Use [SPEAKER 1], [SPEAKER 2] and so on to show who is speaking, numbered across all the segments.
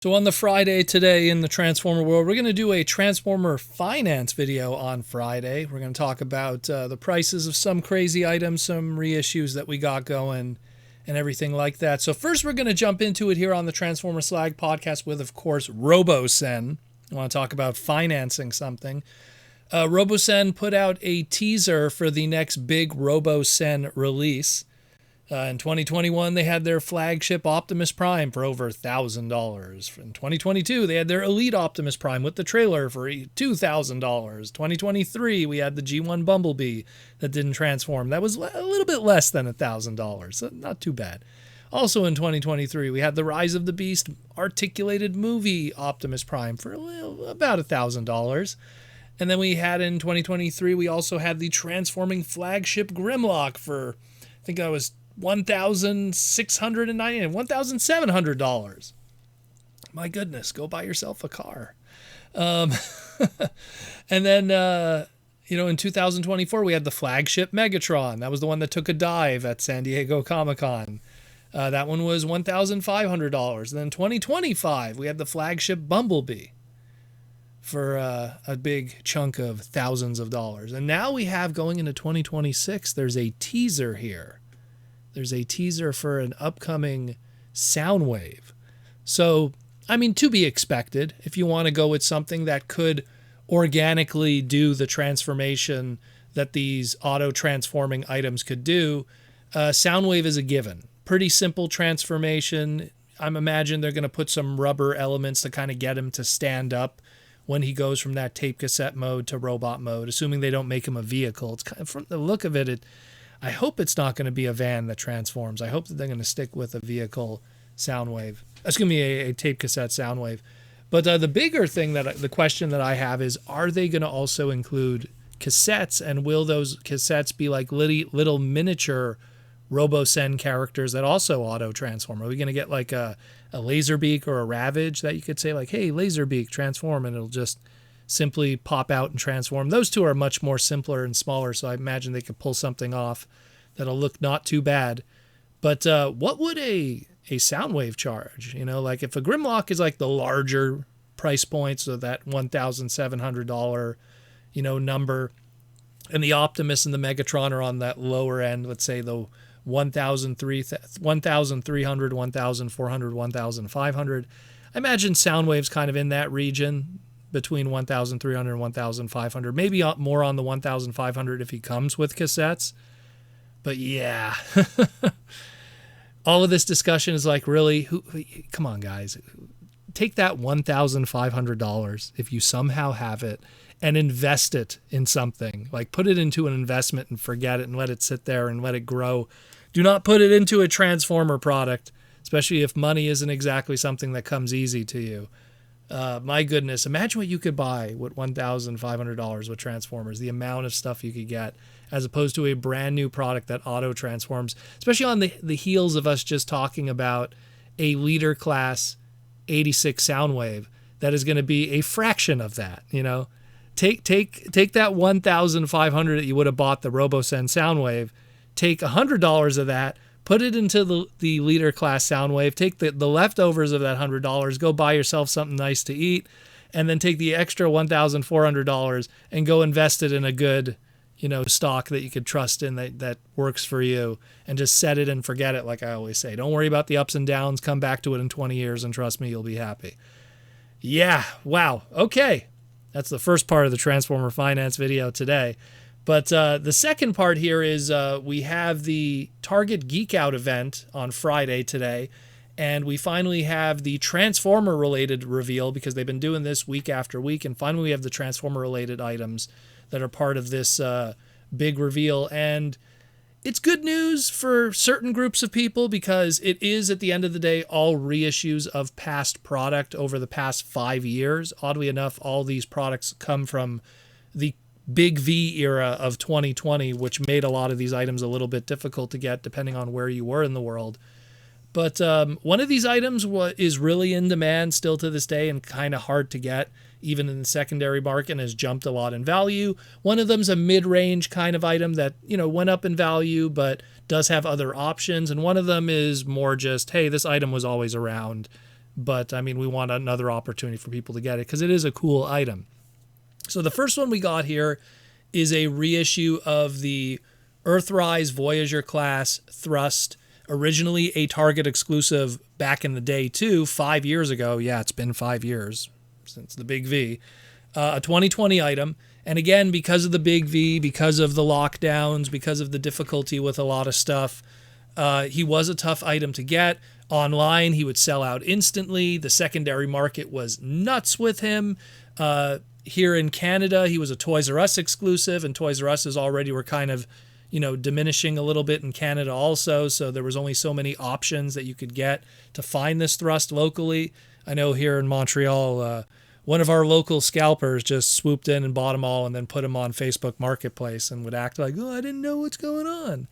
[SPEAKER 1] So on the Friday today in the Transformer world, we're going to do a Transformer finance video on Friday. We're going to talk about the prices of some crazy items, some reissues that we got going, and everything like that. So first we're going to jump into it here on the Transformer Slag podcast with, of course, Robosen. I want to talk about financing something. Robosen put out a teaser for the next big Robosen release. In 2021, they had their flagship Optimus Prime for over $1,000. In 2022, they had their Elite Optimus Prime with the trailer for $2,000. 2023, we had the G1 Bumblebee that didn't transform. That was a little bit less than $1,000, so not too bad. Also in 2023, we had the Rise of the Beast articulated movie Optimus Prime for about $1,000. And then we had in 2023, we also had the transforming flagship Grimlock for, I think that was $1,700. My goodness, go buy yourself a car. And then, in 2024, we had the flagship Megatron. That was the one that took a dive at San Diego Comic-Con. That one was $1,500. And then 2025, we had the flagship Bumblebee for a big chunk of thousands of dollars. And now we have, going into 2026, there's a teaser here. There's a teaser for an upcoming Soundwave. So, to be expected, if you want to go with something that could organically do the transformation that these auto-transforming items could do, Soundwave is a given. Pretty simple transformation. I imagine they're going to put some rubber elements to kind of get him to stand up when he goes from that tape cassette mode to robot mode, assuming they don't make him a vehicle. It's kind of, from the look of it, I hope it's not going to be a van that transforms. I hope that they're going to stick with a vehicle Soundwave. That's going to be a tape cassette Soundwave. But the bigger thing, the question that I have is, are they going to also include cassettes, and will those cassettes be like little miniature Robosen characters that also auto-transform? Are we going to get like a Laserbeak or a Ravage that you could say like, hey, Laserbeak, transform, and it'll just simply pop out and transform? Those two are much more simpler and smaller, so I imagine they could pull something off that'll look not too bad. But what would a Soundwave charge? Like if a Grimlock is like the larger price point, so that $1,700, number, and the Optimus and the Megatron are on that lower end, let's say the 1,300, 1,400, 1,500. I imagine Soundwave's kind of in that region between 1,300 and 1,500, maybe more on the 1,500 if he comes with cassettes. But yeah, all of this discussion is like, really, come on, guys, take that $1,500 if you somehow have it and invest it in something. Like, put it into an investment and forget it and let it sit there and let it grow. Do not put it into a Transformer product, especially if money isn't exactly something that comes easy to you. My goodness, imagine what you could buy with $1,500 with Transformers, the amount of stuff you could get, as opposed to a brand new product that auto-transforms, especially on the heels of us just talking about a leader class 86 Soundwave that is going to be a fraction of that. Take that $1,500 that you would have bought the Robosen Soundwave, take $100 of that, put it into the leader class Soundwave, take the leftovers of that $100, go buy yourself something nice to eat, and then take the extra $1,400 and go invest it in a good, stock that you could trust in that works for you, and just set it and forget it, like I always say. Don't worry about the ups and downs. Come back to it in 20 years, and trust me, you'll be happy. Yeah, wow, okay. That's the first part of the Transformer Finance video today. But the second part here is we have the Target Geekout event on Friday today, and we finally have the Transformer-related reveal, because they've been doing this week after week, and finally we have the Transformer-related items that are part of this big reveal. And it's good news for certain groups of people, because it is, at the end of the day, all reissues of past product over the past 5 years. Oddly enough, all these products come from the Big V era of 2020, which made a lot of these items a little bit difficult to get depending on where you were in the world. But one of these items is really in demand still to this day and kind of hard to get, even in the secondary market, and has jumped a lot in value. One of them's a mid-range kind of item that, went up in value but does have other options. And one of them is more just, hey, this item was always around. But I mean, we want another opportunity for people to get it because it is a cool item. So the first one we got here is a reissue of the Earthrise Voyager class Thrust, originally a Target exclusive back in the day too, 5 years ago. Yeah, it's been 5 years since the Big V. A 2020 item. And again, because of the Big V, because of the lockdowns, because of the difficulty with a lot of stuff, he was a tough item to get. Online, he would sell out instantly. The secondary market was nuts with him. Here in Canada, he was a Toys R Us exclusive, and Toys R Us already were kind of, diminishing a little bit in Canada also. So there was only so many options that you could get to find this Thrust locally. I know here in Montreal, one of our local scalpers just swooped in and bought them all and then put them on Facebook Marketplace and would act like, oh, I didn't know what's going on.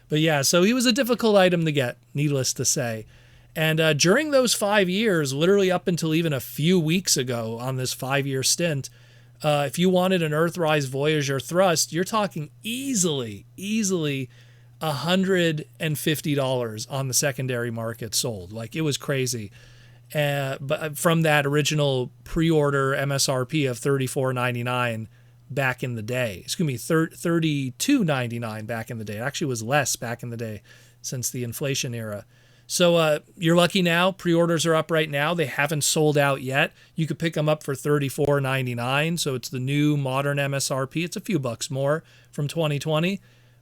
[SPEAKER 1] But yeah, so he was a difficult item to get, needless to say. And during those 5 years, literally up until even a few weeks ago on this 5-year stint, if you wanted an Earthrise Voyager Thrust, you're talking easily $150 on the secondary market sold. Like, it was crazy. But from that original pre-order MSRP of $34.99 back in the day, $32.99 back in the day. It actually was less back in the day since the inflation era. So you're lucky now. Pre-orders are up right now. They haven't sold out yet. You could pick them up for $34.99. So it's the new modern MSRP. It's a few bucks more from 2020,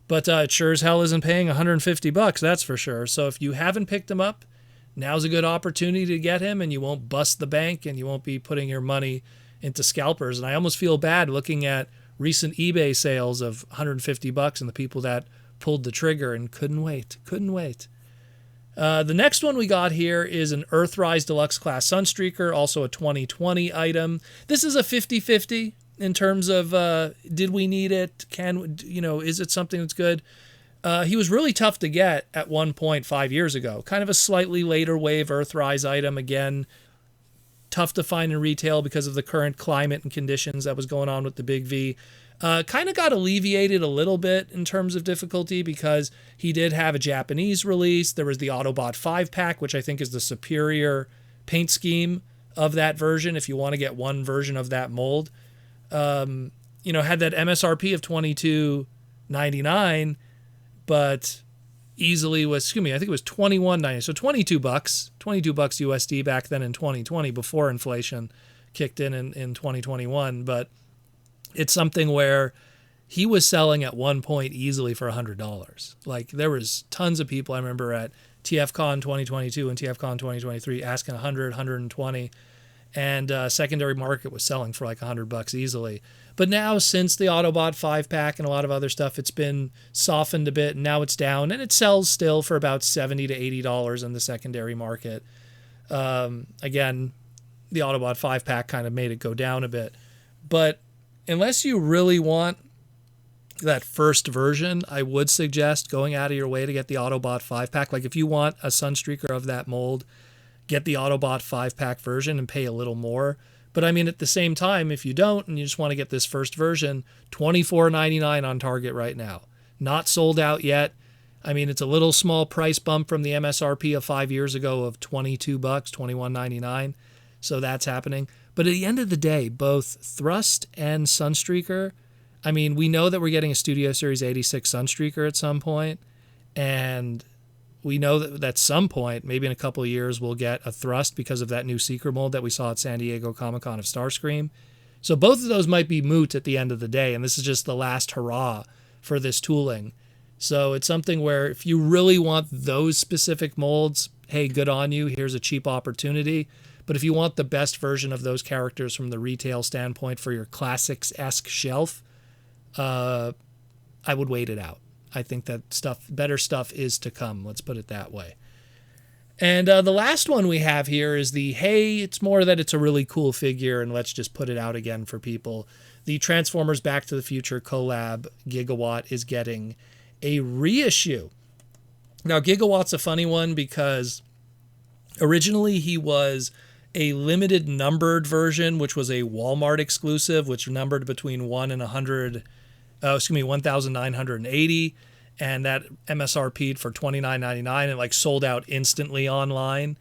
[SPEAKER 1] but it sure as hell isn't paying $150. That's for sure. So if you haven't picked them up, now's a good opportunity to get him, and you won't bust the bank, and you won't be putting your money into scalpers. And I almost feel bad looking at recent eBay sales of $150 and the people that pulled the trigger and couldn't wait. The next one we got here is an Earthrise Deluxe Class Sunstreaker, also a 2020 item. This is a 50-50 in terms of did we need it? Is it something that's good? He was really tough to get at one point 5 years ago. Kind of a slightly later wave Earthrise item. Again, tough to find in retail because of the current climate and conditions that was going on with the Big V. Kind of got alleviated a little bit in terms of difficulty because he did have a Japanese release. There was the Autobot 5-pack, which I think is the superior paint scheme of that version if you want to get one version of that mold. Had that MSRP of $22.99, but easily was, I think it was $21.90, so $22 USD back then in 2020 before inflation kicked in 2021. But it's something where he was selling at one point easily for $100. Like, there was tons of people I remember at TFCon 2022 and TFCon 2023 asking $100, $120, and secondary market was selling for like $100 easily. But now, since the Autobot 5-pack and a lot of other stuff, it's been softened a bit, and now it's down, and it sells still for about $70 to $80 in the secondary market. Again, the Autobot 5-pack kind of made it go down a bit. But unless you really want that first version, I would suggest going out of your way to get the Autobot 5-pack. Like, if you want a Sunstreaker of that mold, get the Autobot 5-pack version and pay a little more. But I mean, at the same time, if you don't and you just want to get this first version, $24.99 on Target right now. Not sold out yet. I mean, it's a little small price bump from the MSRP of 5 years ago of $22, $21.99. So that's happening. But at the end of the day, both Thrust and Sunstreaker, I mean, we know that we're getting a Studio Series 86 Sunstreaker at some point, and we know that at some point, maybe in a couple of years, we'll get a Thrust because of that new Seeker mold that we saw at San Diego Comic-Con of Starscream. So both of those might be moot at the end of the day, and this is just the last hurrah for this tooling. So it's something where if you really want those specific molds, hey, good on you, here's a cheap opportunity. But if you want the best version of those characters from the retail standpoint for your classics-esque shelf, I would wait it out. I think that better stuff is to come. Let's put it that way. And the last one we have here is hey, it's more that it's a really cool figure, and let's just put it out again for people. The Transformers Back to the Future Collab Gigawatt is getting a reissue. Now, Gigawatt's a funny one because originally he was a limited numbered version, which was a Walmart exclusive, which numbered between 1 and 1,980, and that MSRP'd for $29.99 and sold out instantly online.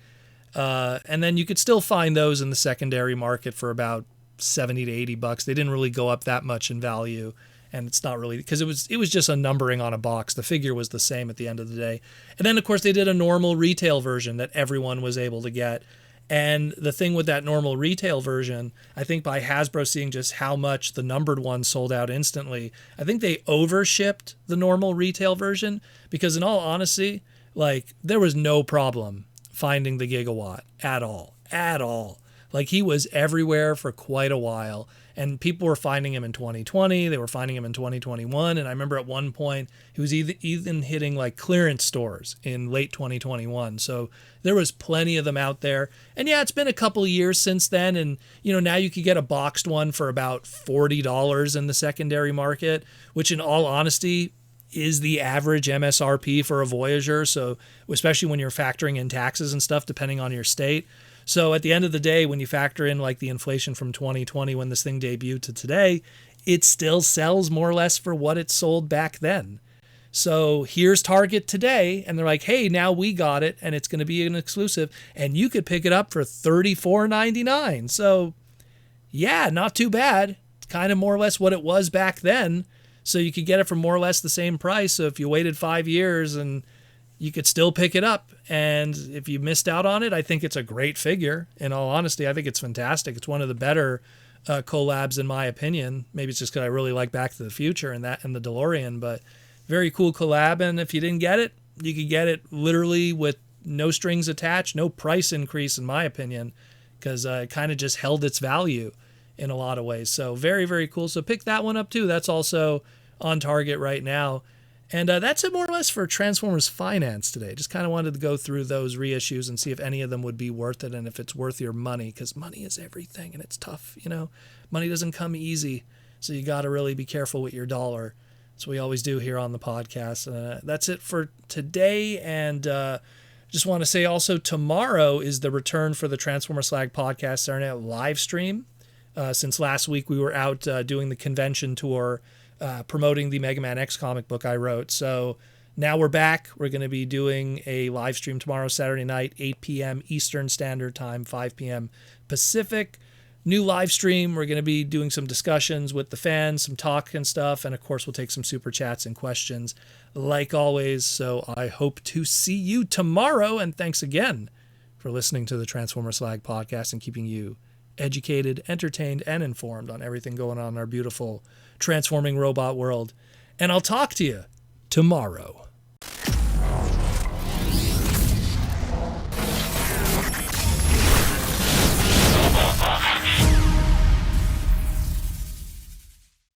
[SPEAKER 1] And then you could still find those in the secondary market for about 70 to 80 bucks. They didn't really go up that much in value. And it's not really, because it was just a numbering on a box. The figure was the same at the end of the day. And then, of course, they did a normal retail version that everyone was able to get. And the thing with that normal retail version, I think by Hasbro seeing just how much the numbered one sold out instantly, I think they overshipped the normal retail version, because in all honesty, like, there was no problem finding the Gigawatt at all. Like, he was everywhere for quite a while, and people were finding him in 2020. They were finding him in 2021. And I remember at one point he was even hitting like clearance stores in late 2021. So there was plenty of them out there. And yeah, it's been a couple of years since then. And, now you could get a boxed one for about $40 in the secondary market, which in all honesty is the average MSRP for a Voyager. So especially when you're factoring in taxes and stuff, depending on your state. So at the end of the day, when you factor in like the inflation from 2020 when this thing debuted to today, it still sells more or less for what it sold back then. So here's Target today, and they're like, hey, now we got it, and it's going to be an exclusive, and you could pick it up for $34.99. So yeah, not too bad. It's kind of more or less what it was back then. So you could get it for more or less the same price. So if you waited 5 years, and you could still pick it up. And if you missed out on it, I think it's a great figure. In all honesty, I think it's fantastic. It's one of the better collabs in my opinion. Maybe it's just because I really like Back to the Future and the DeLorean, but very cool collab. And if you didn't get it, you could get it literally with no strings attached, no price increase in my opinion, because it kind of just held its value in a lot of ways. So very, very cool. So pick that one up too. That's also on Target right now. And that's it more or less for Transformers Finance today. Just kind of wanted to go through those reissues and see if any of them would be worth it and if it's worth your money, because money is everything and it's tough. Money doesn't come easy. So you got to really be careful with your dollar. That's what we always do here on the podcast. That's it for today. And just want to say also tomorrow is the return for the Transformer Slag podcast Saturday Night live stream. Since last week we were out doing the convention tour, promoting the Mega Man X comic book I wrote. So now we're back. We're going to be doing a live stream tomorrow, Saturday night, 8 p.m. Eastern Standard Time, 5 p.m. Pacific. New live stream. We're going to be doing some discussions with the fans, some talk and stuff. And of course, we'll take some super chats and questions like always. So I hope to see you tomorrow. And thanks again for listening to the Transformer Slag podcast and keeping you educated, entertained, and informed on everything going on in our beautiful transforming robot world. And I'll talk to you tomorrow.